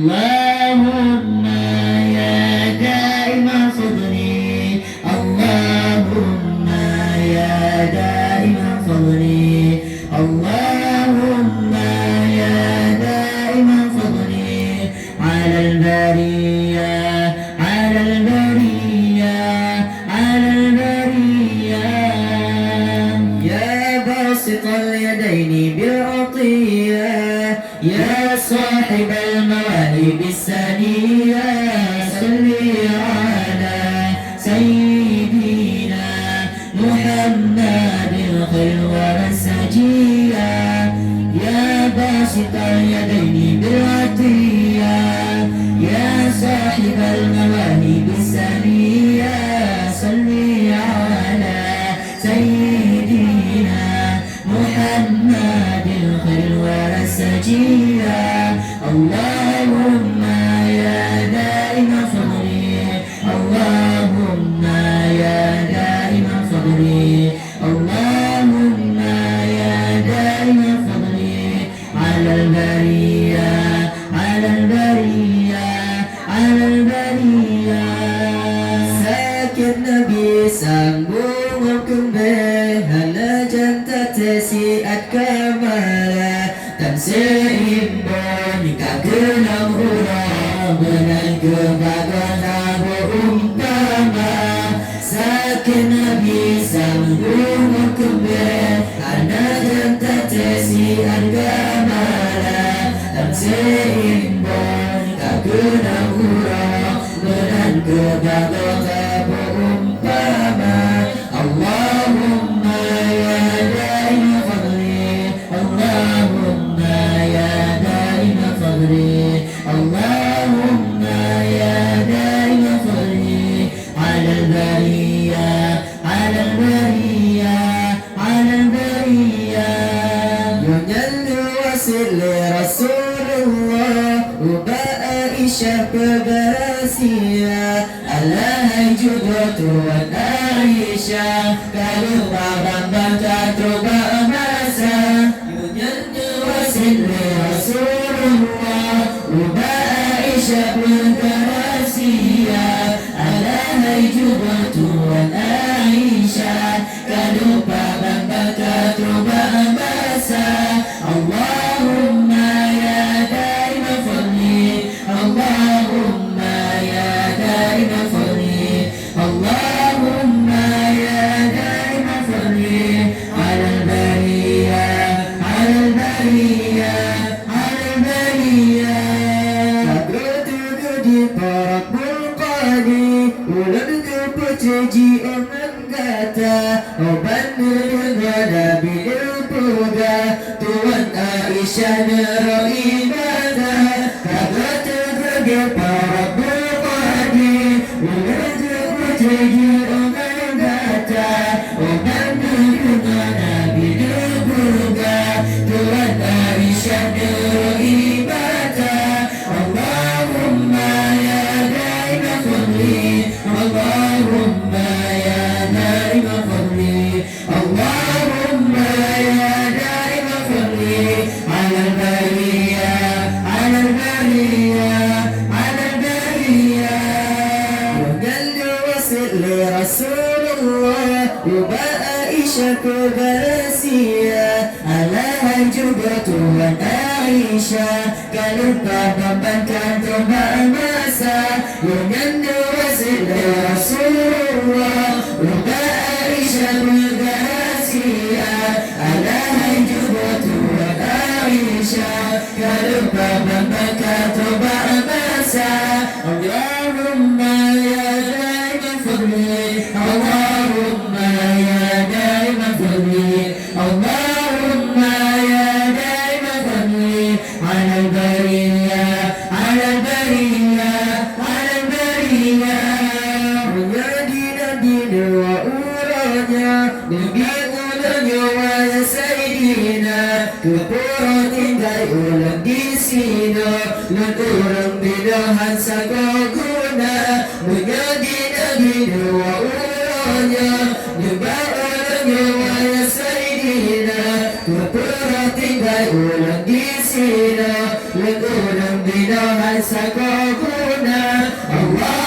اللهم يا دائم فضلي اللهم يا دائم فضلي اللهم يا دائم فضلي على البرية على البرية على البرية يا باسط اليدين بالعطية يا صاحب المواهب السنية صل على سيدنا محمد الخير والسجية يا باسط اليدين بالعطية يا صاحب المواهب السنية صل على سيدنا محمد الخير والسجية اللهم يا دائم فضلي اللهم يا دائم فضلي اللهم يا دائم فضلي على البرية على البرية على البرية ساكن نبي sambung kembali halajan tatasiat kamala dan seimbang nikah genang huruf benar kebagana berumpama sakin nabi sambung kembali halajan tatasiat kamala dan seimbang nikah genang huruf benar kebagana berumpama Allahumma ya daim fadli Allahumma ya daim fadli Allahumma ya daim fadli ala al-bariyya ala al-bariyya ala al-bariyya yunyallu wasil Rasulullah Aisyah keberasiya Alahai juga Tuhan Aisyah Kalau barang bangga coba masa Yunyanya wasil Rasulullah Aisyah keberasiya Alahai juga Tuhan Aisyah Kalau barang bangga coba masa Allahumma ya daim fadli Allahumma ya daim fadli Allahumma ya daim fadli ala al-bariyya ala al-bariyya ala al-bariyya Kagratu di parakul qadi ulan kepecaji menggata oban negara bil puga Tuan Aisyah neraibada Kagratu di parakul qadi ulan kepecaji menggata oban negara bil puga Tuan Aisyah neraibada Allahumma ya daim fadli Allahumma ya daim fadli Allahumma ya daim fadli ala al-bariyya ala al-bariyya ala al-bariyya Yugallu wasil Rasulullah Yuba Aisyah keberasiya Alahai juga Tuhan Aisyah Kalau membangkan coba masa Yugallu wasil Rasulullah Yuba Aisyah keberasiya Alahai juga Tuhan Aisyah Kalau membangkan coba masa Allahumma ya daim fadli Allahumma ya daim fadli Allahumma ya daim fadli ala al-bariyya ala al-bariyya ala al-bariyya menjadi nabi wa uranya nabi ulanya wa sayyidina kepura tinggal ulang di sini orang bidahan sagaguna menjadi nabi wa uranya nabi ulanya wa sayyidina kepura tinggal ulang di sini لذو ذنبنا هل سقاكونا الله